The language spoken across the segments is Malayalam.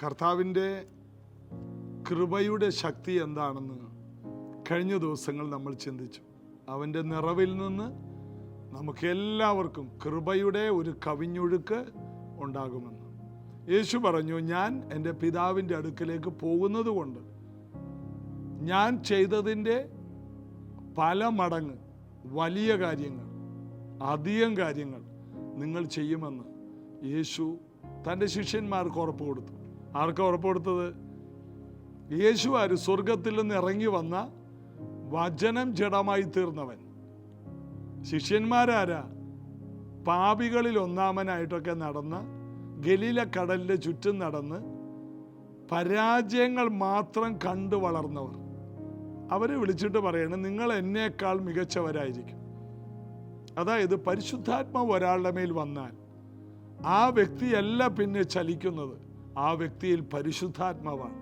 കർത്താവിൻ്റെ കൃപയുടെ ശക്തി എന്താണെന്ന് കഴിഞ്ഞ ദിവസങ്ങൾ നമ്മൾ ചിന്തിച്ചു. അവൻ്റെ നിറവിൽ നിന്ന് നമുക്ക് എല്ലാവർക്കും കൃപയുടെ ഒരു കവിഞ്ഞൊഴുക്ക് ഉണ്ടാകുമെന്ന് യേശു പറഞ്ഞു. ഞാൻ എൻ്റെ പിതാവിൻ്റെ അടുക്കലേക്ക് പോകുന്നത് കൊണ്ട് ഞാൻ ചെയ്തതിൻ്റെ പല മടങ്ങ് വലിയ കാര്യങ്ങൾ, അധികം കാര്യങ്ങൾ നിങ്ങൾ ചെയ്യുമെന്ന് യേശു തൻ്റെ ശിഷ്യന്മാർക്ക് ഉറപ്പ് കൊടുത്തു. ആർക്കാ ഉറപ്പ് കൊടുത്തത്? യേശു ആര്? സ്വർഗത്തിൽ നിന്ന് ഇറങ്ങി വന്ന വചനം ജഡമായി തീർന്നവൻ. ശിഷ്യന്മാരാരാ? പാപികളിൽ ഒന്നാമനായിട്ടൊക്കെ നടന്ന് ഗലീല കടലിൻ്റെ ചുറ്റും നടന്ന് പരാജയങ്ങൾ മാത്രം കണ്ടു വളർന്നവർ. അവരെ വിളിച്ചിട്ട് പറയണം, നിങ്ങൾ എന്നേക്കാൾ മികച്ചവരായിരിക്കും. അതായത് പരിശുദ്ധാത്മാവ് ഒരാളുടെ മേൽ വന്നാൽ ആ വ്യക്തിയല്ല പിന്നെ ചലിക്കുന്നത്, ആ വ്യക്തിയിൽ പരിശുദ്ധാത്മാവാണ്.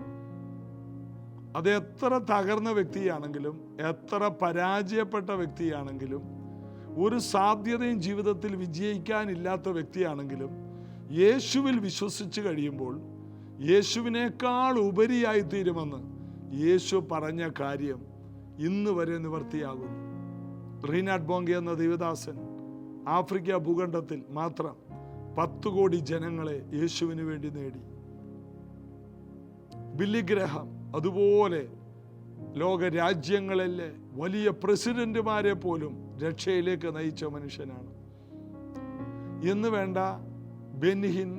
അത് എത്ര തകർന്ന വ്യക്തിയാണെങ്കിലും, എത്ര പരാജയപ്പെട്ട വ്യക്തിയാണെങ്കിലും, ഒരു സാധ്യതയും ജീവിതത്തിൽ വിജയിക്കാനില്ലാത്ത വ്യക്തിയാണെങ്കിലും യേശുവിൽ വിശ്വസിച്ച് കഴിയുമ്പോൾ യേശുവിനേക്കാൾ ഉപരിയായി തീരുമെന്ന് യേശു പറഞ്ഞ കാര്യം ഇന്ന് വരെ നിവർത്തിയാകുന്നു. റീനാഡ് ബോങ്കെ എന്ന ദൈവദാസൻ ആഫ്രിക്ക ഭൂഖണ്ഡത്തിൽ മാത്രം 10 കോടി ജനങ്ങളെ യേശുവിന് വേണ്ടി നേടി. ബില്ലി ഗ്രഹാം അതുപോലെ ലോക രാജ്യങ്ങളിലെ വലിയ പ്രസിഡന്റുമാരെ പോലും രക്ഷയിലേക്ക് നയിച്ച മനുഷ്യനാണ്. എന്ന് വേണ്ട, ബെൻഹിൻ,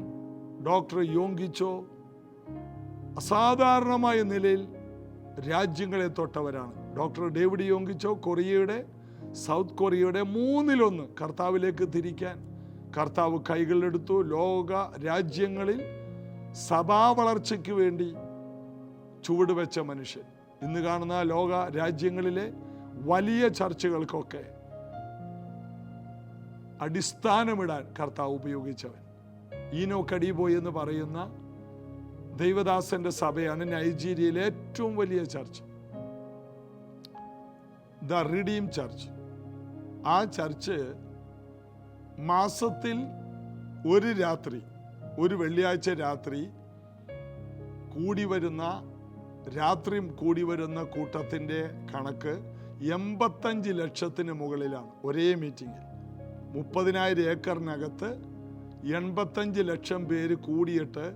ഡോക്ടർ യോങ്കിച്ചോ അസാധാരണമായ നിലയിൽ രാജ്യങ്ങളെ തൊട്ടവരാണ്. ഡോക്ടർ ഡേവിഡ് യോങ്കിച്ചോ കൊറിയയുടെ, സൗത്ത് കൊറിയയുടെ 1/3 കർത്താവിലേക്ക് തിരിക്കാൻ കർത്താവ് കൈകളിലെടുത്തു. ലോക രാജ്യങ്ങളിൽ സഭാ വളർച്ചയ്ക്ക് വേണ്ടി ചുവടുവെച്ച മനുഷ്യൻ. ഇന്ന് കാണുന്ന ലോക രാജ്യങ്ങളിലെ വലിയ ചർച്ചകൾക്കൊക്കെ അടിസ്ഥാനമിടാൻ കർത്താവ് ഉപയോഗിച്ചവൻ. ഈനോക്ക് അഡീബോയ് എന്ന് പറയുന്ന ദൈവദാസന്റെ സഭയാണ് നൈജീരിയയിലെ ഏറ്റവും വലിയ ചർച്ച്, ദ റിഡീം ചർച്ച്. ആ ചർച്ച് മാസത്തിൽ ഒരു രാത്രി, ഒരു വെള്ളിയാഴ്ച രാത്രി കൂടി വരുന്ന കൂട്ടത്തിൻ്റെ കണക്ക് 85 ലക്ഷത്തിന് മുകളിലാണ്. ഒരേ മീറ്റിങ്ങിൽ 30,000 ഏക്കറിനകത്ത് 85 ലക്ഷം പേര് കൂടിയിട്ട്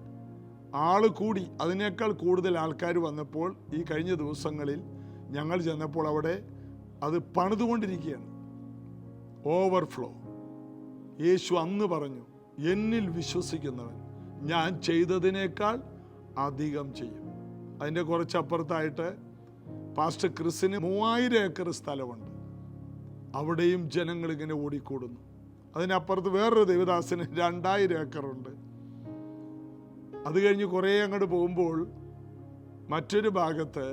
ആള് കൂടി. അതിനേക്കാൾ കൂടുതൽ ആൾക്കാർ വന്നപ്പോൾ ഈ കഴിഞ്ഞ ദിവസങ്ങളിൽ ഞങ്ങൾ ചെന്നപ്പോൾ അവിടെ അത് പണിതുകൊണ്ടിരിക്കുകയാണ്. ഓവർഫ്ലോ. യേശു അന്ന് പറഞ്ഞു, എന്നിൽ വിശ്വസിക്കുന്നവൻ ഞാൻ ചെയ്തതിനേക്കാൾ അധികം ചെയ്യും. അതിൻ്റെ കുറച്ചപ്പുറത്തായിട്ട് പാസ്റ്റർ ക്രിസിന് 3000 ഏക്കർ സ്ഥലമുണ്ട്. അവിടെയും ജനങ്ങൾ ഇങ്ങനെ ഓടിക്കൂടുന്നു. അതിനപ്പുറത്ത് വേറൊരു ദേവദാസന് 2000 ഏക്കറുണ്ട്. അത് കഴിഞ്ഞ് കുറേ അങ്ങോട്ട് പോകുമ്പോൾ മറ്റൊരു ഭാഗത്ത്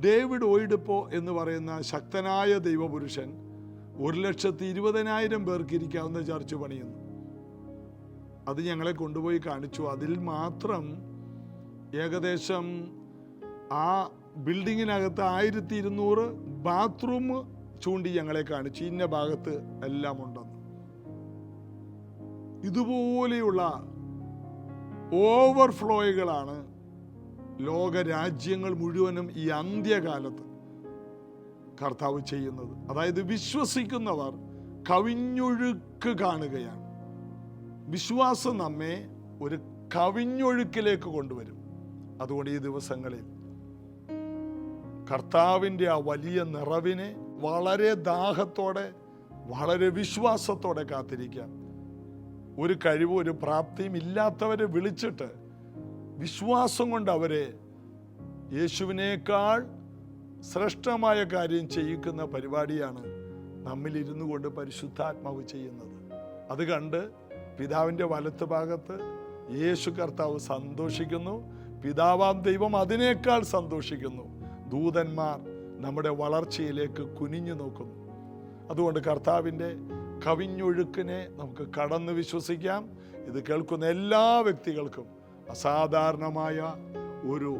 ഡേവിഡ് ഓയിഡപ്പോ എന്ന് പറയുന്ന ശക്തനായ ദൈവപുരുഷൻ 1,20,000 പേർക്ക് ഇരിക്കാവുന്ന ചർച്ച് പണിയുന്നു. അത് ഞങ്ങളെ കൊണ്ടുപോയി കാണിച്ചു. അതിൽ മാത്രം ഏകദേശം ആ ബിൽഡിങ്ങിനകത്ത് 1200 ബാത്റൂം ചൂണ്ടി ഞങ്ങളെ കാണിച്ചു. ഇന്ന ഭാഗത്ത് എല്ലാം ഉണ്ടെന്ന്. ഇതുപോലെയുള്ള ഓവർഫ്ലോകളാണ് ലോക രാജ്യങ്ങൾ മുഴുവനും ഈ അന്ത്യകാലത്ത് കർത്താവ് ചെയ്യുന്നത്. അതായത് വിശ്വസിക്കുന്നവർ കവിഞ്ഞൊഴുക്ക് കാണുകയാണ്. വിശ്വാസം നമ്മെ ഒരു കവിഞ്ഞൊഴുക്കിലേക്ക് കൊണ്ടുവരും. അതുകൊണ്ട് ഈ ദിവസങ്ങളിൽ കർത്താവിൻ്റെ ആ വലിയ നിറവിനെ വളരെ ദാഹത്തോടെ, വളരെ വിശ്വാസത്തോടെ കാത്തിരിക്കാം. ഒരു കഴിവും ഒരു പ്രാപ്തിയും ഇല്ലാത്തവരെ വിളിച്ചിട്ട് വിശ്വാസം കൊണ്ട് അവരെ യേശുവിനേക്കാൾ ശ്രേഷ്ഠമായ കാര്യം ചെയ്യിക്കുന്ന പരിപാടിയാണ് നമ്മിൽ ഇരുന്നു കൊണ്ട് പരിശുദ്ധാത്മാവ് ചെയ്യുന്നത്. അത് കണ്ട് പിതാവിൻ്റെ വലത്ത് ഭാഗത്ത് യേശു കർത്താവ് സന്തോഷിക്കുന്നു. പിതാവാം ദൈവം അതിനേക്കാൾ സന്തോഷിക്കുന്നു. ദൂതന്മാർ നമ്മുടെ വളർച്ചയിലേക്ക് കുനിഞ്ഞു നോക്കുന്നു. അതുകൊണ്ട് കർത്താവിൻ്റെ കവിഞ്ഞൊഴുക്കിനെ നമുക്ക് കടന്ന് വിശ്വസിക്കാം. ഇത് കേൾക്കുന്ന എല്ലാ വ്യക്തികൾക്കും അസാധാരണമായ ഒരു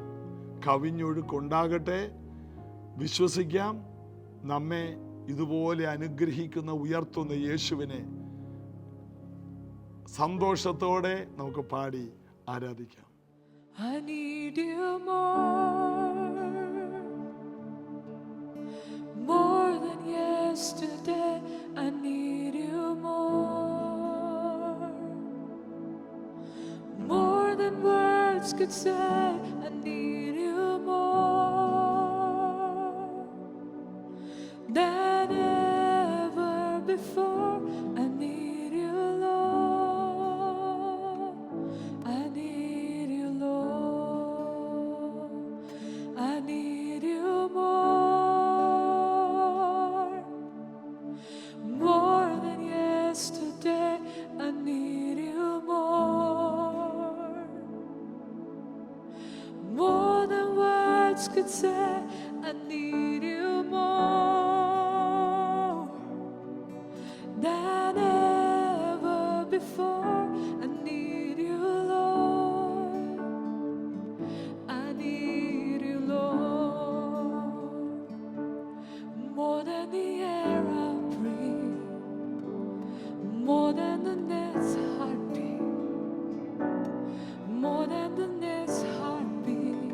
കവിഞ്ഞൊഴുക്കുണ്ടാകട്ടെ. വിശ്വസിക്കാം. നമ്മെ ഇതുപോലെ അനുഗ്രഹിക്കുന്ന, ഉയർത്തുന്ന യേശുവിനെ സന്തോഷത്തോടെ നമുക്ക് പാടി ആരാധിക്കാം. I need you more than yesterday. I need you more than words could say. I need you more than ever before. I need you, Lord. I need you, Lord. I need you more than yesterday. I need you more than words could say. I need you more than ever before. I need you, Lord. I need you, Lord. More than the air I breathe, more than the next heartbeat, more than the next heartbeat,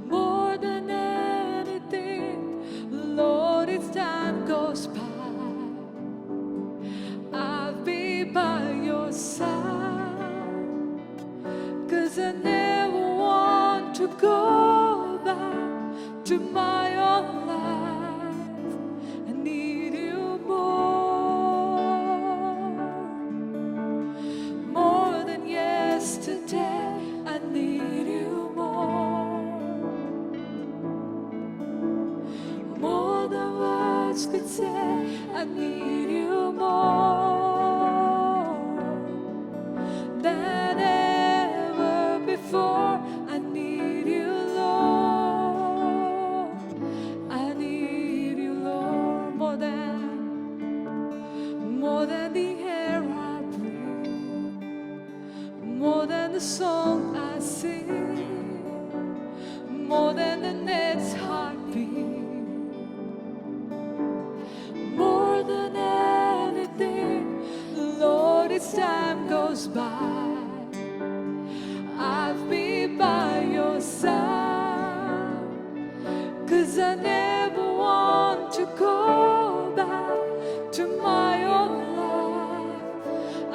more than anything, Lord, as time goes by, I'll be by your side, 'cause I never want to go back to my old life. I need you more than yesterday. I need you more than words could say. I need you more than ever before. I need you, Lord. I need you, Lord, more than the air I breathe, more than the song I sing, more than the next heartbeat, more than anything, Lord, as time goes by, I'll be by your side, 'cause I never want to go back to my old life.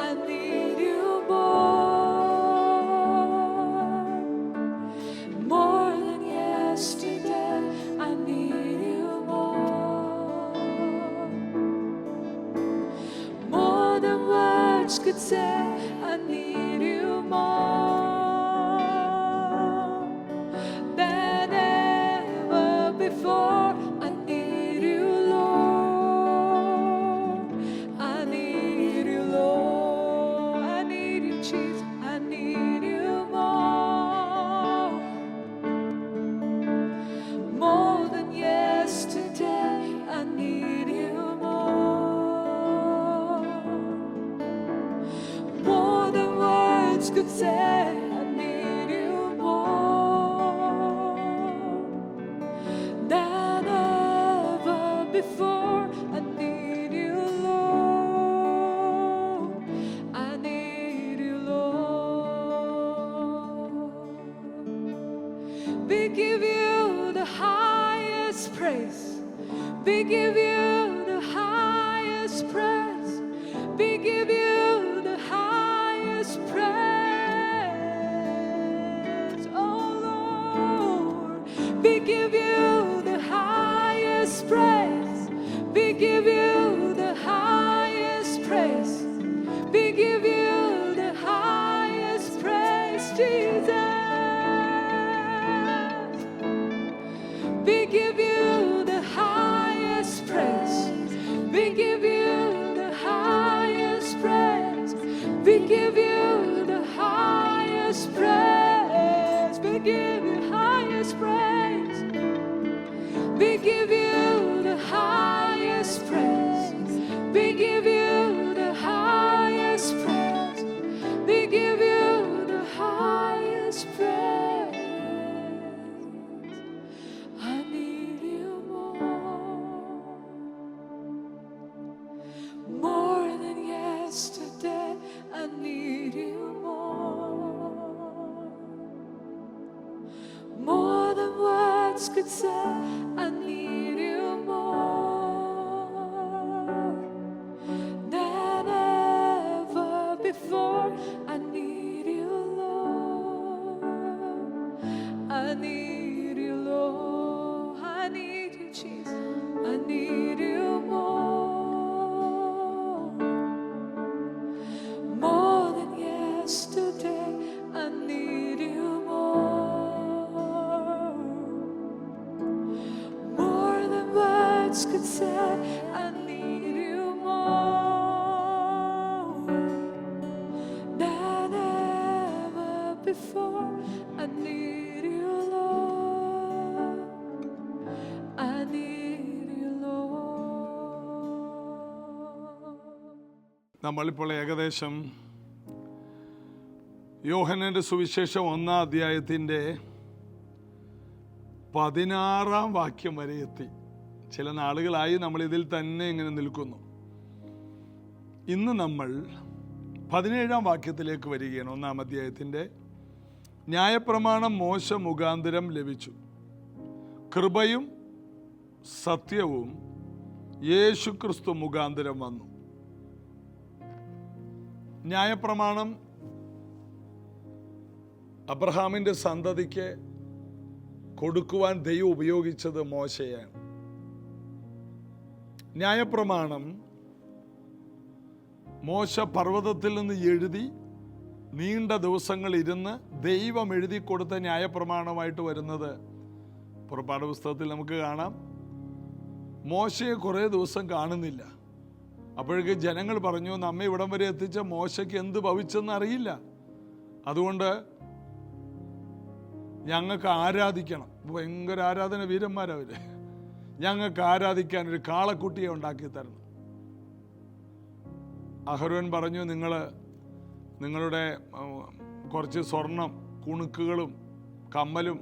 I need you more than yesterday. I need you more than words could say. I need you more than ever before. I need you, Lord. I need you, Lord. I need you, Jesus. I need you more than yesterday. I need you more than words could say. I need you more than ever before. I need you, Lord. I need you, Lord. We give you the highest praise. We give you the highest praise. We give you the highest praise. Oh Lord, we give you the highest praise. We give you the highest praise. We give you the highest praise, Jesus. We give you the highest praise. We give you the highest praise. We give you the highest praise. We give you highest praise. We give you the highest praise. could say, I need you more than ever before. I need you, Lord. I need you, Lord. I need you, Jesus. I need you more than yesterday. I need you more than words could say. I need you more than ever before. I need you, Lord. I need you, Lord. നമ്മളിപ്പോൾ ഏകദേശം യോഹന്നാന്റെ സുവിശേഷം 1-ാം അധ്യായത്തിൻ്റെ 16-ാം വാക്യം വരെ എത്തി. ചില നാളുകളായി നമ്മൾ ഇതിൽ തന്നെ ഇങ്ങനെ നിൽക്കുന്നു. ഇന്ന് നമ്മൾ 17-ാം വാക്യത്തിലേക്ക് വരികയാണ്. 1-ാം അധ്യായത്തിൻ്റെ ന്യായപ്രമാണം മോശ മുഖാന്തരം ലഭിച്ചു, കൃപയും സത്യവും യേശുക്രിസ്തു മുഖാന്തരം വന്നു. ന്യായപ്രമാണം അബ്രഹാമിൻ്റെ സന്തതിക്ക് കൊടുക്കുവാൻ ദൈവം ഉപയോഗിച്ചത് മോശയാണ്. ന്യായപ്രമാണം മോശ പർവ്വതത്തിൽ നിന്ന് എഴുതി നീണ്ട ദിവസങ്ങൾ ഇരുന്ന് ദൈവം എഴുതി കൊടുത്ത ന്യായപ്രമാണമായിട്ട് വരുന്നത് പുറപ്പാട് പുസ്തകത്തിൽ നമുക്ക് കാണാം. മോശയെ കുറേ ദിവസം കാണുന്നില്ല. അപ്പോഴേക്ക് ജനങ്ങൾ പറഞ്ഞു, നമ്മെ ഇവിടം വരെ എത്തിച്ച മോശയ്ക്ക് എന്ത് ഭവിച്ചെന്ന് അറിയില്ല, അതുകൊണ്ട് ഞങ്ങൾക്ക് ആരാധിക്കണം. ഭയങ്കര ആരാധന വീരന്മാരവര്. ഞങ്ങൾക്ക് ആരാധിക്കാൻ ഒരു കാളക്കുട്ടിയെ ഉണ്ടാക്കി തരണം. അഹരോൻ പറഞ്ഞു, നിങ്ങളുടെ കുറച്ച് സ്വർണം, കുണുക്കുകളും കമ്മലും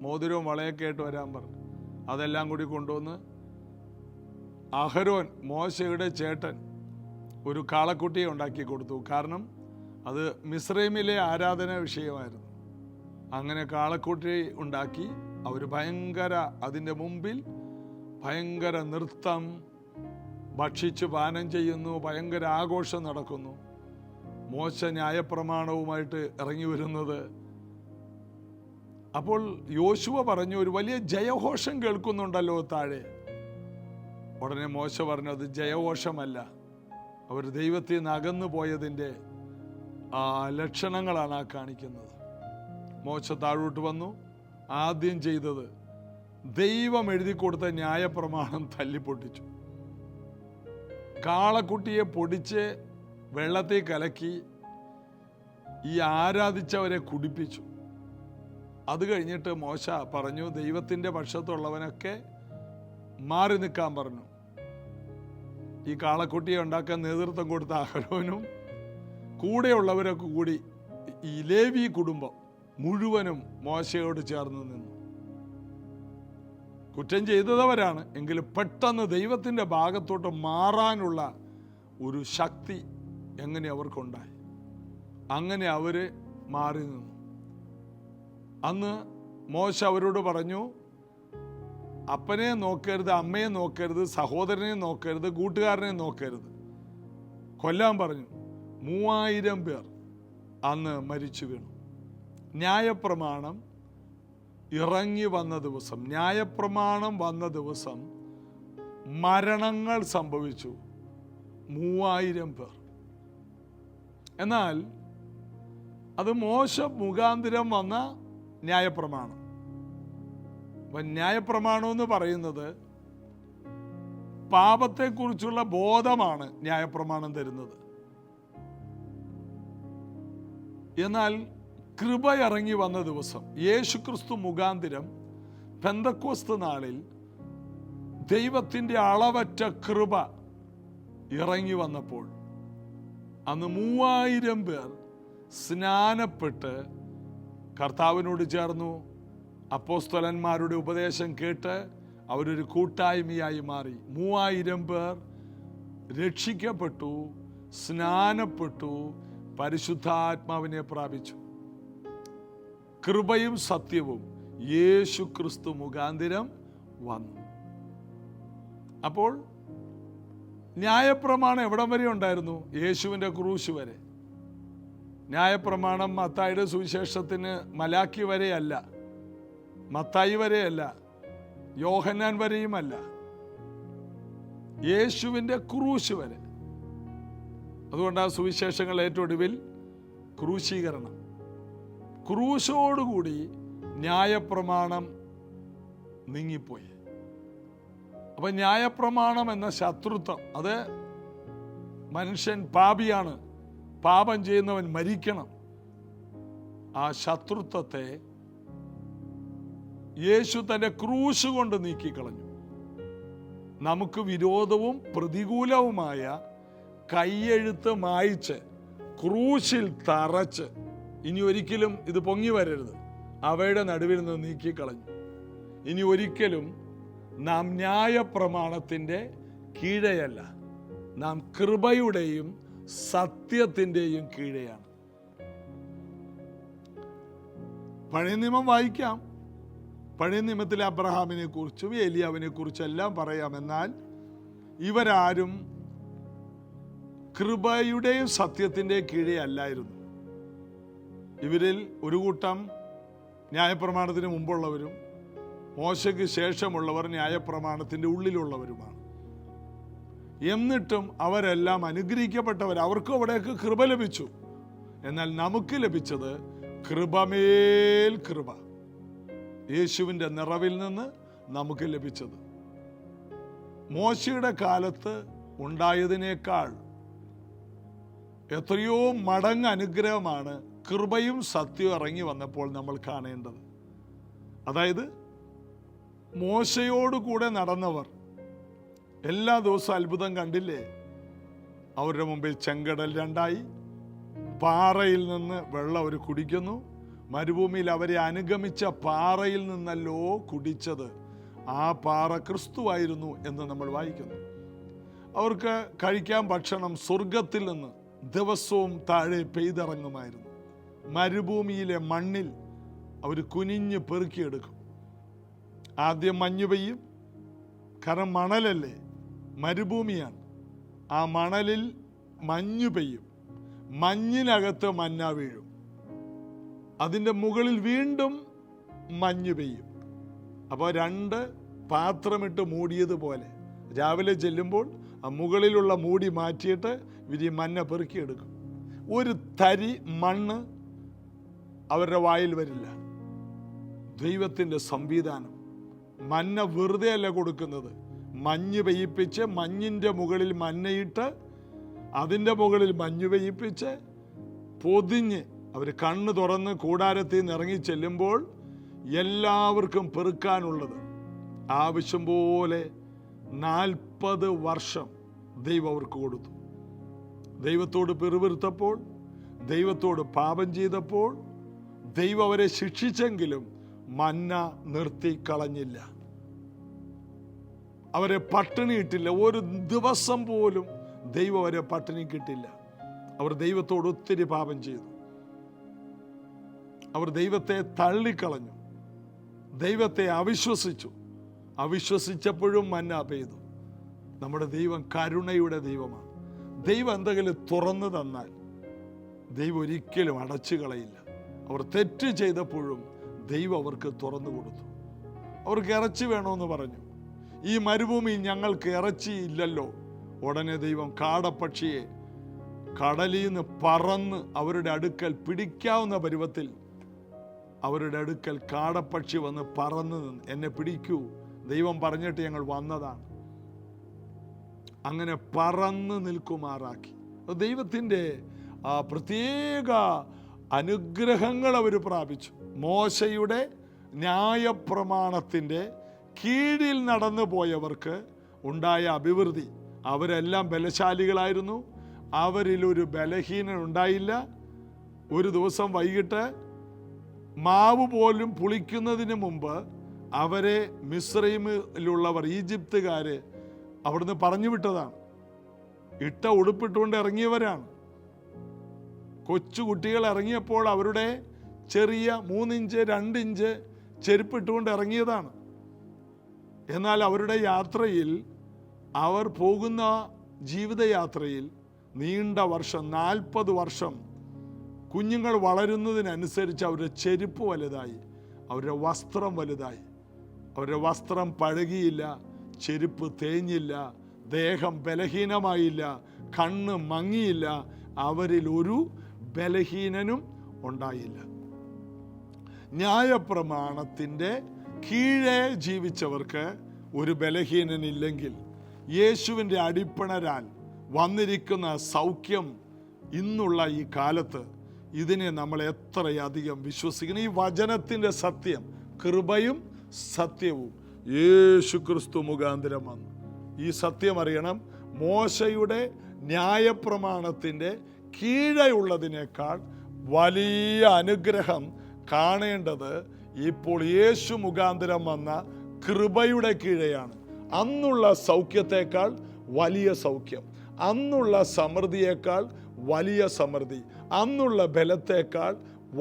മോതിരവും വളയൊക്കെ ആയിട്ട് വരാൻ പറഞ്ഞു. അതെല്ലാം കൂടി കൊണ്ടുവന്ന് അഹരോൻ, മോശയുടെ ചേട്ടൻ, ഒരു കാളക്കുട്ടിയെ ഉണ്ടാക്കി കൊടുത്തു. കാരണം അത് മിസ്രൈമിലെ ആരാധന വിഷയമായിരുന്നു. അങ്ങനെ കാളക്കുട്ടി ഉണ്ടാക്കി അവർ അതിൻ്റെ മുമ്പിൽ ഭയങ്കര നൃത്തം, ഭക്ഷിച്ച് പാനം ചെയ്യുന്നു, ഭയങ്കര ആഘോഷം നടക്കുന്നു. മോശ ന്യായപ്രമാണവുമായിട്ട് ഇറങ്ങി വരുന്നത്. അപ്പോൾ യോശുവ പറഞ്ഞു, ഒരു വലിയ ജയഘോഷം കേൾക്കുന്നുണ്ടല്ലോ താഴെ. ഉടനെ മോശ പറഞ്ഞു, അത് ജയഘോഷമല്ല, അവർ ദൈവത്തിൽ നിന്ന് അകന്നു പോയതിൻ്റെ ലക്ഷണങ്ങളാണ് ആ കാണിക്കുന്നത്. മോശ താഴോട്ട് വന്നു. ആദ്യം ചെയ്തത് ദൈവം എഴുതി കൊടുത്ത ന്യായപ്രമാണം തല്ലിപ്പൊട്ടിച്ചു. കാളക്കുട്ടിയെ പൊടിച്ച് വെള്ളത്തിൽ കലക്കി ഈ ആരാധിച്ചവരെ കുടിപ്പിച്ചു. അത് കഴിഞ്ഞിട്ട് മോശ പറഞ്ഞു, ദൈവത്തിൻ്റെ പക്ഷത്തുള്ളവനൊക്കെ മാറി നിൽക്കാൻ പറഞ്ഞു. ഈ കാളക്കുട്ടിയെ ഉണ്ടാക്കാൻ നേതൃത്വം കൊടുത്ത അഹരോനും കൂടെയുള്ളവരൊക്കെ കൂടി ഈ ലേവി കുടുംബം മുഴുവനും മോശയോട് ചേർന്ന് നിന്നു. കുറ്റം ചെയ്തവരാണ്, എങ്കിലും പെട്ടെന്ന് ദൈവത്തിൻ്റെ ഭാഗത്തോട്ട് മാറാനുള്ള ഒരു ശക്തി എങ്ങനെ അവർക്കുണ്ടായി. അങ്ങനെ അവർ മാറി നിന്നു. അന്ന് മോശ അവരോട് പറഞ്ഞു, അപ്പനെ നോക്കരുത്, അമ്മയെ നോക്കരുത്, സഹോദരനെ നോക്കരുത്, കൂട്ടുകാരനെ നോക്കരുത്. കൊല്ലാൻ പറഞ്ഞു. 3000 പേർ അന്ന് മരിച്ചു വീണു. ന്യായപ്രമാണം ഇറങ്ങി വന്ന ദിവസം, ന്യായപ്രമാണം വന്ന ദിവസം മരണങ്ങൾ സംഭവിച്ചു 3000 പേർ. എന്നാൽ അത് മോശ മുഖാന്തരം വന്ന ന്യായപ്രമാണം. ന്യായപ്രമാണം എന്ന് പറയുന്നത് പാപത്തെക്കുറിച്ചുള്ള ബോധമാണ് ന്യായപ്രമാണം തരുന്നത്. എന്നാൽ കൃപ ഇറങ്ങി വന്ന ദിവസം, യേശുക്രിസ്തു മുഖാന്തരം പെന്തക്കോസ്ത് നാളിൽ ദൈവത്തിൻ്റെ അളവറ്റ കൃപ ഇറങ്ങി വന്നപ്പോൾ അന്ന് 3000 പേർ സ്നാനപ്പെട്ട് കർത്താവിനോട് ചേർന്നു. അപ്പോസ്തലന്മാരുടെ ഉപദേശം കേട്ട് അവരൊരു കൂട്ടായ്മയായി മാറി. 3000 പേർ രക്ഷിക്കപ്പെട്ടു, സ്നാനപ്പെട്ടു, പരിശുദ്ധാത്മാവിനെ പ്രാപിച്ചു. കൃപയും സത്യവും യേശു ക്രിസ്തു മുഖാന്തിരം വന്നു. അപ്പോൾ ന്യായപ്രമാണം എവിടം വരെ ഉണ്ടായിരുന്നു? യേശുവിൻ്റെ ക്രൂശ് വരെ. ന്യായപ്രമാണം മത്തായിയുടെ സുവിശേഷത്തിന് മലാക്കി വരെയല്ല, മത്തായി വരെയല്ല, യോഹന്നാൻ വരെയുമല്ല, യേശുവിൻ്റെ ക്രൂശ് വരെ. അതുകൊണ്ട് ആ സുവിശേഷങ്ങൾ ഏറ്റൊടുവിൽ ക്രൂശീകരണം. ക്രൂശോടുകൂടി ന്യായപ്രമാണം നീങ്ങിപ്പോയി. അപ്പൊ ന്യായപ്രമാണം എന്ന ശത്രുത്വം, അത് മനുഷ്യൻ പാപിയാണ്, പാപം ചെയ്യുന്നവൻ മരിക്കണം, ആ ശത്രുത്വത്തെ യേശു തന്റെ ക്രൂശ് കൊണ്ട് നീക്കിക്കളഞ്ഞു. നമുക്ക് വിരോധവും പ്രതികൂലവുമായ കൈയെഴുത്ത് മായ്ച്ച് ക്രൂശിൽ തറച്ച് ഇനി ഒരിക്കലും ഇത് പൊങ്ങി വരരുത്, അവയുടെ നടുവിൽ നിന്ന് നീക്കിക്കളഞ്ഞു. ഇനി ഒരിക്കലും നാം ന്യായപ്രമാണത്തിൻ്റെ കീഴെയല്ല, നാം കൃപയുടെയും സത്യത്തിൻ്റെയും കീഴെയാണ്. പഴയ നിയമം വായിക്കാം. പഴയ നിയമത്തിലെ അബ്രഹാമിനെ കുറിച്ചും ഏലിയാവിനെ കുറിച്ചും എല്ലാം പറയാം. എന്നാൽ ഇവരാരും കൃപയുടെയും സത്യത്തിൻ്റെയും കീഴെ അല്ലായിരുന്നു. ഇവരിൽ ഒരു കൂട്ടം ന്യായപ്രമാണത്തിന് മുമ്പുള്ളവരും മോശയ്ക്ക് ശേഷമുള്ളവർ ന്യായപ്രമാണത്തിൻ്റെ ഉള്ളിലുള്ളവരുമാണ്. എന്നിട്ടും അവരെല്ലാം അനുഗ്രഹിക്കപ്പെട്ടവർ, അവർക്കും അവിടേക്ക് കൃപ ലഭിച്ചു. എന്നാൽ നമുക്ക് ലഭിച്ചത് കൃപമേൽ കൃപ, യേശുവിൻ്റെ നിറവിൽ നിന്ന് നമുക്ക് ലഭിച്ചത്. മോശയുടെ കാലത്ത് ഉണ്ടായതിനേക്കാൾ എത്രയോ മടങ്ങ് അനുഗ്രഹമാണ് കൃപയും സത്യവും ഇറങ്ങി വന്നപ്പോൾ നമ്മൾ കാണേണ്ടത്. അതായത് മോശയോടുകൂടെ നടന്നവർ എല്ലാ ദിവസവും അത്ഭുതം കണ്ടില്ലേ? അവരുടെ മുമ്പിൽ ചെങ്കടൽ രണ്ടായി, പാറയിൽ നിന്ന് വെള്ളം അവർ കുടിക്കുന്നു. മരുഭൂമിയിൽ അവരെ അനുഗമിച്ച പാറയിൽ നിന്നല്ലോ കുടിച്ചത്, ആ പാറ ക്രിസ്തുവായിരുന്നു എന്ന് നമ്മൾ വായിക്കുന്നു. അവർക്ക് കഴിക്കാൻ ഭക്ഷണം സ്വർഗത്തിൽ നിന്ന് ദിവസവും താഴെ പെയ്തിറങ്ങുമായിരുന്നു. മരുഭൂമിയിലെ മണ്ണിൽ അവർ കുനിഞ്ഞ് പെറുക്കിയെടുക്കും. ആദ്യം മഞ്ഞ് പെയ്യും, കാരണം മണലല്ലേ, മരുഭൂമിയാണ്. ആ മണലിൽ മഞ്ഞ് പെയ്യും, മഞ്ഞിനകത്ത് മന്ന വീഴും, അതിൻ്റെ മുകളിൽ വീണ്ടും മഞ്ഞ് പെയ്യും. അപ്പോൾ രണ്ട് പാത്രമിട്ട് മൂടിയതുപോലെ രാവിലെ ചെല്ലുമ്പോൾ ആ മുകളിലുള്ള മൂടി മാറ്റിയിട്ട് ഇവർ മഞ്ഞ പെറുക്കിയെടുക്കും. ഒരു തരി മണ്ണ് അവരുടെ വായിൽ വരില്ല. ദൈവത്തിൻ്റെ സംവിധാനം. മഞ്ഞ വെറുതെ അല്ല കൊടുക്കുന്നത്, മഞ്ഞ് പെയ്യിപ്പിച്ച് മഞ്ഞിൻ്റെ മുകളിൽ മഞ്ഞയിട്ട് അതിൻ്റെ മുകളിൽ മഞ്ഞ് പെയ്യിപ്പിച്ച് പൊതിഞ്ഞ് അവർ കണ്ണ് തുറന്ന് കൂടാരത്തിൽ നിന്ന് ഇറങ്ങി ചെല്ലുമ്പോൾ എല്ലാവർക്കും പെറുക്കാനുള്ളത് ആവശ്യം പോലെ 40 വർഷം ദൈവം അവർക്ക് കൊടുത്തു. ദൈവത്തോട് പിറുപിറുത്തപ്പോൾ, ദൈവത്തോട് പാപം ചെയ്തപ്പോൾ ദൈവം അവരെ ശിക്ഷിച്ചെങ്കിലും മന്ന നിർത്തിക്കളഞ്ഞില്ല, അവരെ പട്ടിണിയിട്ടില്ല. ഒരു ദിവസം പോലും ദൈവം അവരെ പട്ടിണി കിട്ടില്ല. അവർ ദൈവത്തോട് ഒത്തിരി പാപം ചെയ്തു, അവർ ദൈവത്തെ തള്ളിക്കളഞ്ഞു, ദൈവത്തെ അവിശ്വസിച്ചു. അവിശ്വസിച്ചപ്പോഴും മന്ന പെയ്തു. നമ്മുടെ ദൈവം കരുണയുടെ ദൈവമാണ്. ദൈവം എന്തെങ്കിലും തുറന്നു തന്നാൽ ദൈവം ഒരിക്കലും അടച്ചു കളയില്ല. അവർ തെറ്റ് ചെയ്തപ്പോഴും ദൈവം അവർക്ക് തുറന്നു കൊടുത്തു. അവർക്ക് ഇറച്ചി വേണമെന്ന് പറഞ്ഞു. ഈ മരുഭൂമിയിൽ ഞങ്ങൾക്ക് ഇറച്ചി ഇല്ലല്ലോ. ഉടനെ ദൈവം കാടപ്പക്ഷിയെ കടലിൽ നിന്ന് പറന്ന് അവരുടെ അടുക്കൽ പിടിക്കാവുന്ന പരുവത്തിൽ അവരുടെ അടുക്കൽ കാടപ്പക്ഷി വന്ന് പറന്ന് നിന്ന്, എന്നെ പിടിക്കൂ, ദൈവം പറഞ്ഞിട്ട് ഞങ്ങൾ വന്നതാണ്. അങ്ങനെ പറന്ന് നിൽക്കുമാറാക്കി. ദൈവത്തിൻ്റെ പ്രത്യേക അനുഗ്രഹങ്ങൾ അവർ പ്രാപിച്ചു. മോശയുടെ ന്യായപ്രമാണത്തിൻ്റെ കീഴിൽ നടന്നു പോയവർക്ക് ഉണ്ടായ അഭിവൃദ്ധി, അവരെല്ലാം ബലശാലികളായിരുന്നു, അവരിലൊരു ബലഹീനൻ ഉണ്ടായില്ല. ഒരു ദിവസം വൈകിട്ട് മാവ് പോലും പുളിക്കുന്നതിന് മുമ്പ് അവരെ മിസ്രൈമിലുള്ളവർ, ഈജിപ്തുകാര് അവിടുന്ന് പറഞ്ഞു വിട്ടതാണ്. ഇട്ട ഉടുപ്പിട്ടുകൊണ്ട് ഇറങ്ങിയവരാണ്. കൊച്ചു കുട്ടികൾ ഇറങ്ങിയപ്പോൾ അവരുടെ ചെറിയ 3 ഇഞ്ച് 2 ഇഞ്ച് ചെരുപ്പിട്ടുകൊണ്ട് ഇറങ്ങിയതാണ്. എന്നാൽ അവരുടെ യാത്രയിൽ, അവർ പോകുന്ന ജീവിതയാത്രയിൽ നീണ്ട വർഷം, 40 വർഷം കുഞ്ഞുങ്ങൾ വളരുന്നതിനനുസരിച്ച് അവരുടെ ചെരുപ്പ് വലുതായി, അവരുടെ വസ്ത്രം വലുതായി. അവരുടെ വസ്ത്രം പഴകിയില്ല, ചെരുപ്പ് തേഞ്ഞില്ല, ദേഹം ബലഹീനമായില്ല, കണ്ണ് മങ്ങിയില്ല, അവരിൽ ഒരു ബലഹീനനും ഉണ്ടായില്ല. ന്യായപ്രമാണത്തിൻ്റെ കീഴെ ജീവിച്ചവർക്ക് ഒരു ബലഹീനനില്ലെങ്കിൽ യേശുവിൻ്റെ അടിപ്പിണരാൽ വന്നിരിക്കുന്ന സൗഖ്യം ഇന്നുള്ള ഈ കാലത്ത് ഇതിനെ നമ്മൾ എത്രയധികം വിശ്വസിക്കണം. ഈ വചനത്തിൻ്റെ സത്യം, കൃപയും സത്യവും യേശു ക്രിസ്തു മുഖാന്തരം വന്നു. ഈ സത്യം അറിയണം. മോശയുടെ ന്യായപ്രമാണത്തിൻ്റെ കീഴെയുള്ളതിനേക്കാൾ വലിയ അനുഗ്രഹം കാണേണ്ടത് ഇപ്പോൾ യേശു മുഖാന്തരം വന്ന കൃപയുടെ കീഴെയാണ്. അന്നുള്ള സൗഖ്യത്തെക്കാൾ വലിയ സൗഖ്യം, അന്നുള്ള സമൃദ്ധിയേക്കാൾ വലിയ സമൃദ്ധി, അന്നുള്ള ബലത്തേക്കാൾ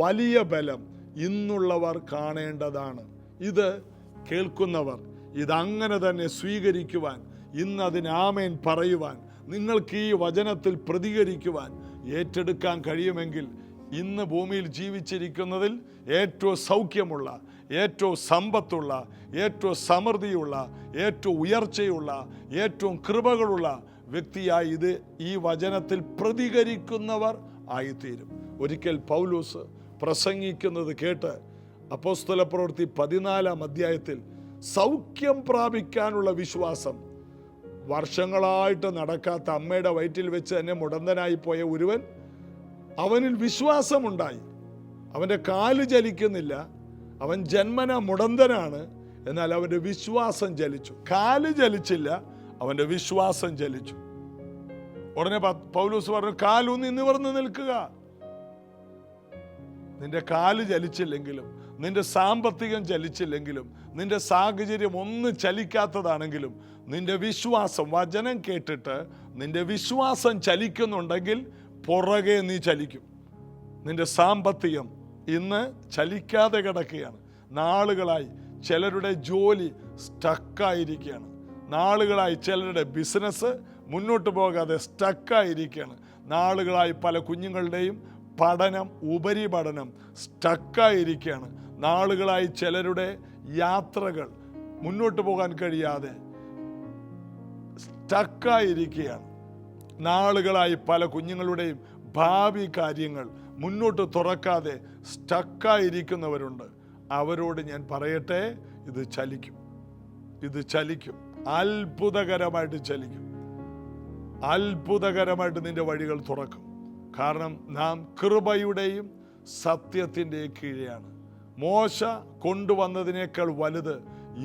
വലിയ ബലം ഇന്നുള്ളവർ കാണേണ്ടതാണ്. ഇത് കേൾക്കുന്നവർ ഇതങ്ങനെ തന്നെ സ്വീകരിക്കുവാൻ, ഇന്ന് അതിന് ആമേൻ പറയുവാൻ, നിങ്ങൾക്ക് ഈ വചനത്തിൽ പ്രതികരിക്കുവാൻ, ഏറ്റെടുക്കാൻ കഴിയുമെങ്കിൽ ഇന്ന് ഭൂമിയിൽ ജീവിച്ചിരിക്കുന്നതിൽ ഏറ്റവും സൗഖ്യമുള്ള, ഏറ്റവും സമ്പത്തുള്ള, ഏറ്റവും സമൃദ്ധിയുള്ള, ഏറ്റവും ഉയർച്ചയുള്ള, ഏറ്റവും കൃപകളുള്ള വ്യക്തിയായി ഇത് ഈ വചനത്തിൽ പ്രതികരിക്കുന്നവർ ആയിത്തീരും. ഒരിക്കൽ പൗലോസ് പ്രസംഗിക്കുന്നത് കേട്ട് അപ്പോസ്തല പ്രവൃത്തി 14-ാം അധ്യായത്തിൽ സൗഖ്യം പ്രാപിക്കാനുള്ള വിശ്വാസം, വർഷങ്ങളായിട്ട് നടക്കാത്ത അമ്മയുടെ വയറ്റിൽ വെച്ച് തന്നെ മുടന്തനായി പോയ ഒരുവൻ, അവനിൽ വിശ്വാസമുണ്ടായി. അവൻ്റെ കാല് ചലിക്കുന്നില്ല, അവൻ ജന്മന മുടന്തനാണ്, എന്നാൽ അവൻ്റെ വിശ്വാസം ചലിച്ചു. കാല് ചലിച്ചില്ല, അവൻ്റെ വിശ്വാസം ചലിച്ചു. ഉടനെ പൗലോസ് പറഞ്ഞു, കാലൂന്നി നിവർന്ന് നിൽക്കുക. നിന്റെ കാല് ചലിച്ചില്ലെങ്കിലും, നിന്റെ സാമ്പത്തികം ചലിച്ചില്ലെങ്കിലും, നിന്റെ സാഹചര്യം ഒന്നും ചലിക്കാത്തതാണെങ്കിലും, നിന്റെ വിശ്വാസം, വചനം കേട്ടിട്ട് നിന്റെ വിശ്വാസം ചലിക്കുന്നുണ്ടെങ്കിൽ പുറകെ നീ ചലിക്കും. നിന്റെ സാമ്പത്തികം ഇന്ന് ചലിക്കാതെ കിടക്കുകയാണ്. നാളുകളായി ചിലരുടെ ജോലി സ്റ്റക്കായിരിക്കുകയാണ്. നാളുകളായി ചിലരുടെ ബിസിനസ് മുന്നോട്ട് പോകാതെ സ്റ്റക്കായിരിക്കുകയാണ്. നാളുകളായി പല കുഞ്ഞുങ്ങളുടെയും പഠനം, ഉപരിപഠനം സ്റ്റക്കായിരിക്കുകയാണ്. നാളുകളായി ചിലരുടെ യാത്രകൾ മുന്നോട്ട് പോകാൻ കഴിയാതെ സ്റ്റക്കായിരിക്കുകയാണ്. നാളുകളായി പല കുഞ്ഞുങ്ങളുടെയും ഭാവി കാര്യങ്ങൾ മുന്നോട്ട് തുറക്കാതെ സ്റ്റക്കായിരിക്കുന്നവരുണ്ട്. അവരോട് ഞാൻ പറയട്ടെ, ഇത് ചലിക്കും, ഇത് ചലിക്കും, അത്ഭുതകരമായിട്ട് ചലിക്കും. അത്ഭുതകരമായിട്ട് നിന്റെ വഴികൾ തുറക്കും. കാരണം നാം കൃപയുടെയും സത്യത്തിൻ്റെയും കീഴെയാണ്. മോശ കൊണ്ടുവന്നതിനേക്കാൾ വലുത്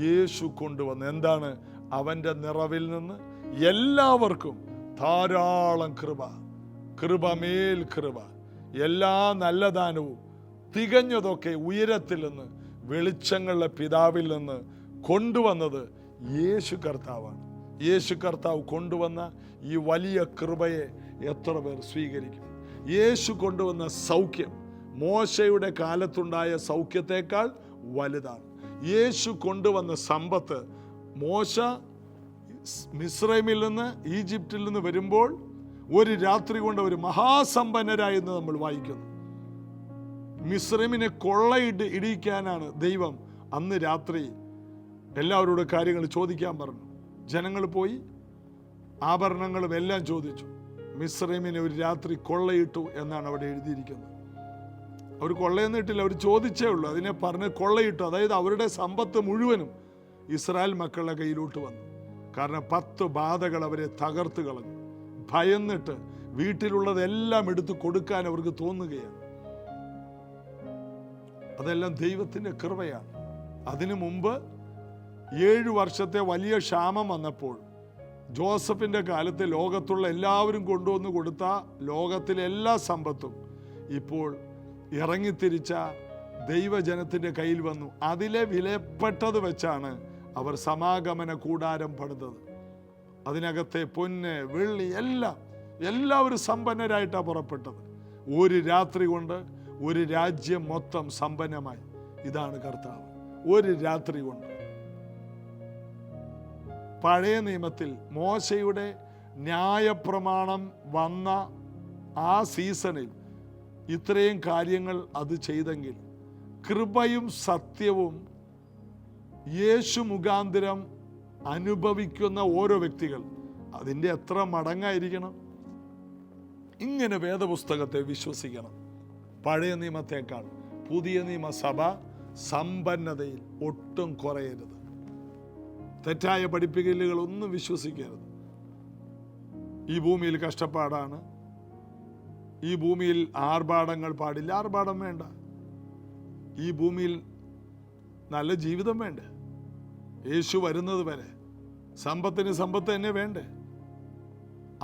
യേശു കൊണ്ടുവന്നു. എന്താണ്? അവൻ്റെ നിറവിൽ നിന്ന് എല്ലാവർക്കും ധാരാളം കൃപ, കൃപമേൽ കൃപ. എല്ലാ നല്ല ദാനവും തികഞ്ഞതൊക്കെ ഉയരത്തിൽ നിന്ന്, വെളിച്ചങ്ങളുടെ പിതാവിൽ നിന്ന് കൊണ്ടുവന്നത് യേശു കർത്താവാണ്. യേശു കർത്താവ് കൊണ്ടുവന്ന ഈ വലിയ കൃപയെ എത്ര പേർ സ്വീകരിക്കും? യേശു കൊണ്ടുവന്ന സൗഖ്യം മോശയുടെ കാലത്തുണ്ടായ സൗഖ്യത്തെക്കാൾ വലുതാണ്. യേശു കൊണ്ടുവന്ന സമ്പത്ത്, മോശ മിസ്രൈമിൽ നിന്ന്, ഈജിപ്തിൽ നിന്ന് വരുമ്പോൾ ഒരു രാത്രി കൊണ്ട് ഒരു മഹാസമ്പന്നരായി എന്ന് നമ്മൾ വായിക്കുന്നു. മിസ്രൈമിനെ ഇടിക്കാനാണ് ദൈവം അന്ന് രാത്രി എല്ലാവരോടും കാര്യങ്ങൾ ചോദിക്കാൻ പറഞ്ഞു. ജനങ്ങൾ പോയി ആഭരണങ്ങളും എല്ലാം ചോദിച്ചു. മിസ്രൈമിനെ ഒരു രാത്രി കൊള്ളയിട്ടു എന്നാണ് അവിടെ എഴുതിയിരിക്കുന്നത്. അവർ കൊള്ളയൊന്നും ഇട്ടില്ല, അവർ ചോദിച്ചേ ഉള്ളൂ. അതിനെ പറഞ്ഞ് കൊള്ളയിട്ടു. അതായത് അവരുടെ സമ്പത്ത് മുഴുവനും ഇസ്രായേൽ മക്കളുടെ കയ്യിലോട്ട് വന്നു. കാരണം 10 ബാധകൾ അവരെ തകർത്ത് കളഞ്ഞു. ഭയന്നിട്ട് വീട്ടിലുള്ളതെല്ലാം എടുത്ത് കൊടുക്കാൻ അവർക്ക് തോന്നുകയാണ്. അതെല്ലാം ദൈവത്തിൻ്റെ കൃപയാണ്. അതിനു മുമ്പ് 7 വർഷത്തെ വലിയ ക്ഷാമം വന്നപ്പോൾ ജോസഫിൻ്റെ കാലത്ത് ലോകത്തുള്ള എല്ലാവരും കൊണ്ടുവന്ന് കൊടുത്ത ലോകത്തിലെ എല്ലാ സമ്പത്തും ഇപ്പോൾ ഇറങ്ങിത്തിരിച്ച ദൈവജനത്തിൻ്റെ കയ്യിൽ വന്നു. അതിലെ വിലപ്പെട്ടത് വെച്ചാണ് അവർ സമാഗമന കൂടാരം പണിതത്. അതിനകത്തെ പൊന്ന്, വെള്ളി എല്ലാവരും സമ്പന്നരായിട്ടാണ് പുറപ്പെട്ടത്. ഒരു രാത്രി കൊണ്ട് ഒരു രാജ്യം മൊത്തം സമ്പന്നമായി. ഇതാണ് കർത്താവ്. ഒരു രാത്രി കൊണ്ട്. പഴയ നിയമത്തിൽ മോശയുടെ ന്യായപ്രമാണം വന്ന ആ സീസണിൽ ഇത്രയും കാര്യങ്ങൾ അത് ചെയ്തെങ്കിൽ, കൃപയും സത്യവും യേശു മുഖാന്തരം അനുഭവിക്കുന്ന ഓരോ വ്യക്തികൾ അതിൻ്റെ എത്ര മടങ്ങായിരിക്കണം? ഇങ്ങനെ വേദപുസ്തകത്തെ വിശ്വസിക്കണം. പഴയ നിയമത്തേക്കാൾ പുതിയ നിയമസഭ സമ്പന്നതയിൽ ഒട്ടും കുറയരുത്. തെറ്റായ പഠിപ്പിക്കലുകളൊന്നും വിശ്വസിക്കരുത്. ഈ ഭൂമിയിൽ കഷ്ടപ്പാടാണ്, ഈ ഭൂമിയിൽ ആർഭാടങ്ങൾ പാടില്ല. ആർഭാടം വേണ്ട. ഈ ഭൂമിയിൽ നല്ല ജീവിതം വേണ്ടേ? യേശു വരുന്നത് വരെ സമ്പത്തിന് സമ്പത്ത് തന്നെ വേണ്ടേ?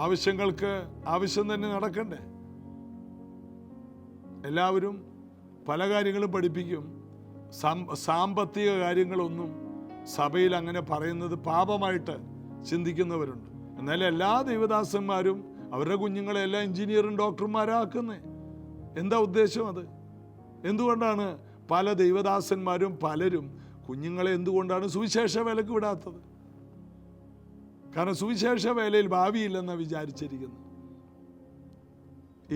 ആവശ്യങ്ങൾക്ക് ആവശ്യം തന്നെ നടക്കണ്ടേ? എല്ലാവരും പല കാര്യങ്ങളും പഠിപ്പിക്കും. സാമ്പത്തിക കാര്യങ്ങളൊന്നും സഭയിൽ അങ്ങനെ പറയുന്നത് പാപമായിട്ട് ചിന്തിക്കുന്നവരുണ്ട്. എന്നാൽ എല്ലാ ദൈവദാസന്മാരും അവരുടെ കുഞ്ഞുങ്ങളെ എല്ലാം എഞ്ചിനീയറും ഡോക്ടർമാരാക്കുന്നേ. എന്താ ഉദ്ദേശം? അത് എന്തുകൊണ്ടാണ് പല ദൈവദാസന്മാരും പലരും കുഞ്ഞുങ്ങളെ എന്തുകൊണ്ടാണ് സുവിശേഷ വേലക്ക് വിടാത്തത്? കാരണം സുവിശേഷ വേലയിൽ ഭാവിയില്ലെന്ന് വിചാരിച്ചിരിക്കുന്നു.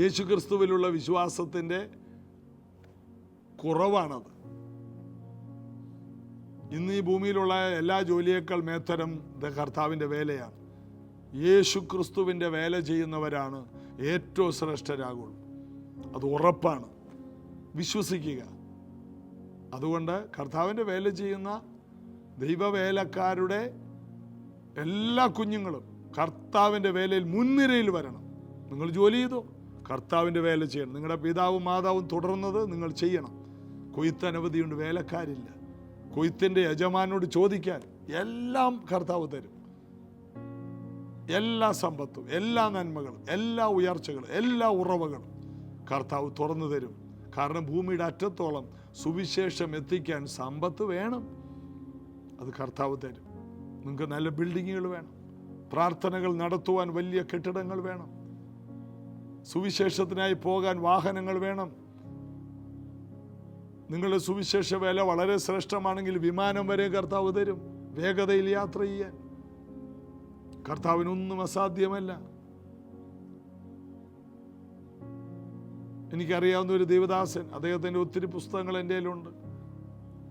യേശു ക്രിസ്തുവിലുള്ള വിശ്വാസത്തിൻ്റെ കുറവാണത്. ഇന്ന് ഈ ഭൂമിയിലുള്ള എല്ലാ ജോലിയേക്കാൾ മേത്തരം കർത്താവിൻ്റെ വേലയാണ്. യേശു ക്രിസ്തുവിൻ്റെ വേല ചെയ്യുന്നവരാണ് ഏറ്റവും ശ്രേഷ്ഠരാകുള്ളൂ. അത് ഉറപ്പാണ്, വിശ്വസിക്കുക. അതുകൊണ്ട് കർത്താവിൻ്റെ വേല ചെയ്യുന്ന ദൈവവേലക്കാരുടെ എല്ലാ കുഞ്ഞുങ്ങളും കർത്താവിൻ്റെ വേലയിൽ മുൻനിരയിൽ വരണം. നിങ്ങൾ ജോലി ചെയ്തോ, കർത്താവിൻ്റെ വേല ചെയ്യണം. നിങ്ങളുടെ പിതാവും മാതാവും തുടർന്നത് നിങ്ങൾ ചെയ്യണം. കൊയ്ത്ത് അനവധിയുണ്ട്, വേലക്കാരില്ല. കൊയ്ത്തിൻ്റെ യജമാനോട് ചോദിക്കാൻ എല്ലാം കർത്താവ് തരും. എല്ലാ സമ്പത്തും, എല്ലാ നന്മകളും, എല്ലാ ഉയർച്ചകളും, എല്ലാ ഉറവകളും കർത്താവ് തുറന്നു തരും. കാരണം ഭൂമിയുടെ അറ്റത്തോളം സുവിശേഷം എത്തിക്കാൻ സമ്പത്ത് വേണം. അത് കർത്താവ് തരും. നിങ്ങൾക്ക് നല്ല ബിൽഡിങ്ങുകൾ വേണം, പ്രാർത്ഥനകൾ നടത്തുവാൻ വലിയ കെട്ടിടങ്ങൾ വേണം, സുവിശേഷത്തിനായി പോകാൻ വാഹനങ്ങൾ വേണം. നിങ്ങളുടെ സുവിശേഷ വേല വളരെ ശ്രേഷ്ഠമാണെങ്കിൽ വിമാനം വരെ കർത്താവ് തരും, വേഗതയിൽ യാത്ര ചെയ്യാൻ. കർത്താവിനൊന്നും അസാധ്യമല്ല. എനിക്കറിയാവുന്ന ഒരു ദേവദാസൻ, അദ്ദേഹത്തിൻ്റെ ഒത്തിരി പുസ്തകങ്ങൾ എൻ്റെ കയ്യിലുണ്ട്.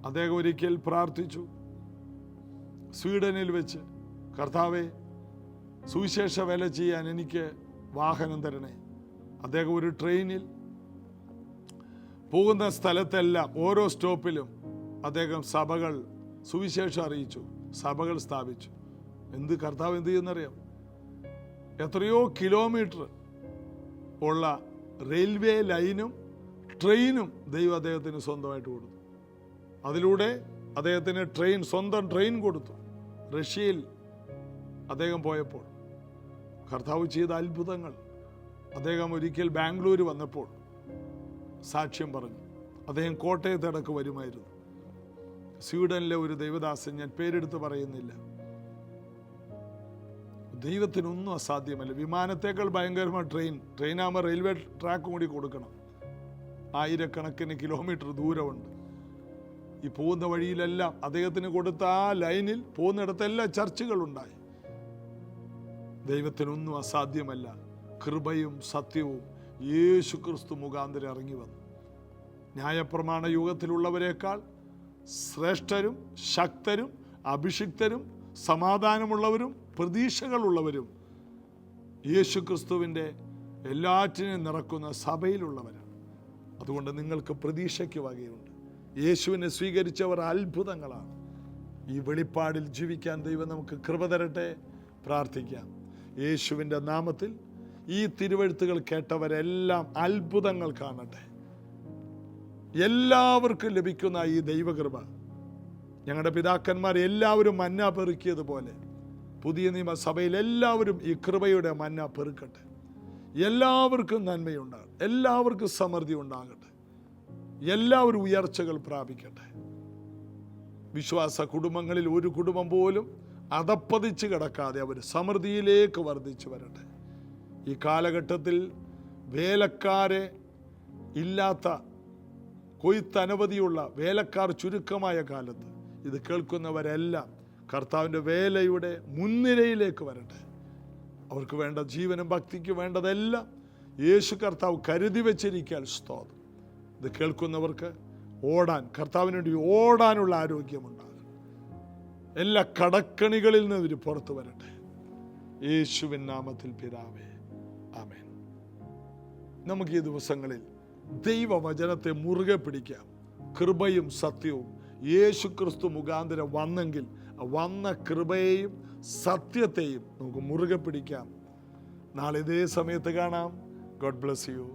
അദ്ദേഹം ഒരിക്കൽ പ്രാർത്ഥിച്ചു, സ്വീഡനിൽ വെച്ച്, കർത്താവേ, സുവിശേഷ വേല ചെയ്യാൻ എനിക്ക് വാഹനം തരണേ. അദ്ദേഹം ഒരു ട്രെയിനിൽ പോകുന്ന സ്ഥലത്തെല്ലാം ഓരോ സ്റ്റോപ്പിലും അദ്ദേഹം സഭകൾ സുവിശേഷം അറിയിച്ചു, സഭകൾ സ്ഥാപിച്ചു. കർത്താവ് എന്ത് ചെയ്യുന്നറിയാം? എത്രയോ കിലോമീറ്റർ ഉള്ള റെയിൽവേ ലൈനും ട്രെയിനും ദൈവം അദ്ദേഹത്തിന് സ്വന്തമായിട്ട് കൊടുത്തു. അതിലൂടെ അദ്ദേഹത്തിന് സ്വന്തം ട്രെയിൻ കൊടുത്തു. റഷ്യയിൽ അദ്ദേഹം പോയപ്പോൾ കർത്താവ് ചെയ്ത അത്ഭുതങ്ങൾ. അദ്ദേഹം ഒരിക്കൽ ബാംഗ്ലൂർ വന്നപ്പോൾ സാക്ഷ്യം പറഞ്ഞു. അദ്ദേഹം കോട്ടയത്തിടക്ക് വരുമായിരുന്നു. സ്വീഡനിലെ ഒരു ദൈവദാസൻ, ഞാൻ പേരെടുത്ത് പറയുന്നില്ല. ദൈവത്തിനൊന്നും അസാധ്യമല്ല. വിമാനത്തേക്കാൾ ഭയങ്കരമായ ട്രെയിനാകുമ്പോൾ റെയിൽവേ ട്രാക്കും കൂടി കൊടുക്കണം. ആയിരക്കണക്കിന് കിലോമീറ്റർ ദൂരമുണ്ട്. ഈ പോകുന്ന വഴിയിലെല്ലാം അദ്ദേഹത്തിന് കൊടുത്ത ആ ലൈനിൽ പോകുന്നിടത്തെല്ലാം ചർച്ചുകളുണ്ടായി. ദൈവത്തിനൊന്നും അസാധ്യമല്ല. കൃപയും സത്യവും യേശു ക്രിസ്തു മുഖാന്തരം ഇറങ്ങി വന്നു. ന്യായപ്രമാണ യുഗത്തിലുള്ളവരെക്കാൾ ശ്രേഷ്ഠരും ശക്തരും അഭിഷിക്തരും സമാധാനമുള്ളവരും പ്രതീക്ഷകളുള്ളവരും യേശു ക്രിസ്തുവിൻ്റെ എല്ലാറ്റിനെയും നിറക്കുന്ന സഭയിലുള്ളവരാണ്. അതുകൊണ്ട് നിങ്ങൾക്ക് പ്രതീക്ഷയ്ക്ക് വകയുണ്ട്. യേശുവിനെ സ്വീകരിച്ചവർ അത്ഭുതങ്ങളാണ്. ഈ വെളിപ്പാടിൽ ജീവിക്കാൻ ദൈവം നമുക്ക് കൃപ തരട്ടെ. പ്രാർത്ഥിക്കാം. യേശുവിൻ്റെ നാമത്തിൽ ഈ തിരുവെഴുത്തുകൾ കേട്ടവരെല്ലാം അത്ഭുതങ്ങൾ കാണട്ടെ. എല്ലാവർക്കും ലഭിക്കുന്ന ഈ ദൈവകൃപ, ഞങ്ങളുടെ പിതാക്കന്മാർ എല്ലാവരും മന്ന പെറുക്കിയതുപോലെ പുതിയ നിയമസഭയിൽ എല്ലാവരും ഈ കൃപയുടെ മന്ന പെറുക്കട്ടെ. എല്ലാവർക്കും നന്മയുണ്ടാകട്ടെ, എല്ലാവർക്കും സമൃദ്ധി ഉണ്ടാകട്ടെ, എല്ലാവരും ഉയർച്ചകൾ പ്രാപിക്കട്ടെ. വിശ്വാസ കുടുംബങ്ങളിൽ ഒരു കുടുംബം പോലും അധപ്പതിച്ച് കിടക്കാതെ അവർ സമൃദ്ധിയിലേക്ക് വർദ്ധിച്ചു വരട്ടെ. ഈ കാലഘട്ടത്തിൽ വേലക്കാരെ ഇല്ലാത്ത കൊയ്ത്തനവധിയുള്ള വേലക്കാർ ചുരുക്കമായ കാലത്ത് ഇത് കേൾക്കുന്നവരെല്ലാം കർത്താവിൻ്റെ വേലയുടെ മുൻനിരയിലേക്ക് വരട്ടെ. അവർക്ക് വേണ്ട ജീവനും ഭക്തിക്ക് വേണ്ടതെല്ലാം യേശു കർത്താവ് കരുതി വെച്ചിരിക്കാൻ സ്തോത്രം. ഇത് കേൾക്കുന്നവർക്ക് ഓടാൻ, കർത്താവിന് വേണ്ടി ഓടാനുള്ള ആരോഗ്യമുണ്ടാകും. എല്ലാ കടക്കണികളിൽ നിന്ന് ഇവർ പുറത്തു വരട്ടെ. യേശുവിൻ നാമത്തിൽ പിതാവേ, ആമേൻ. നമുക്ക് ഈ ദിവസങ്ങളിൽ ദൈവവചനത്തെ മുറുകെ പിടിക്കാം. കൃപയും സത്യവും യേശു ക്രിസ്തു മുഖാന്തരം വന്നെങ്കിൽ വന്ന കൃപയെയും സത്യത്തെയും നമുക്ക് മുറുകെ പിടിക്കാം. നാളെ ഇതേ സമയത്ത് കാണാം. God bless you.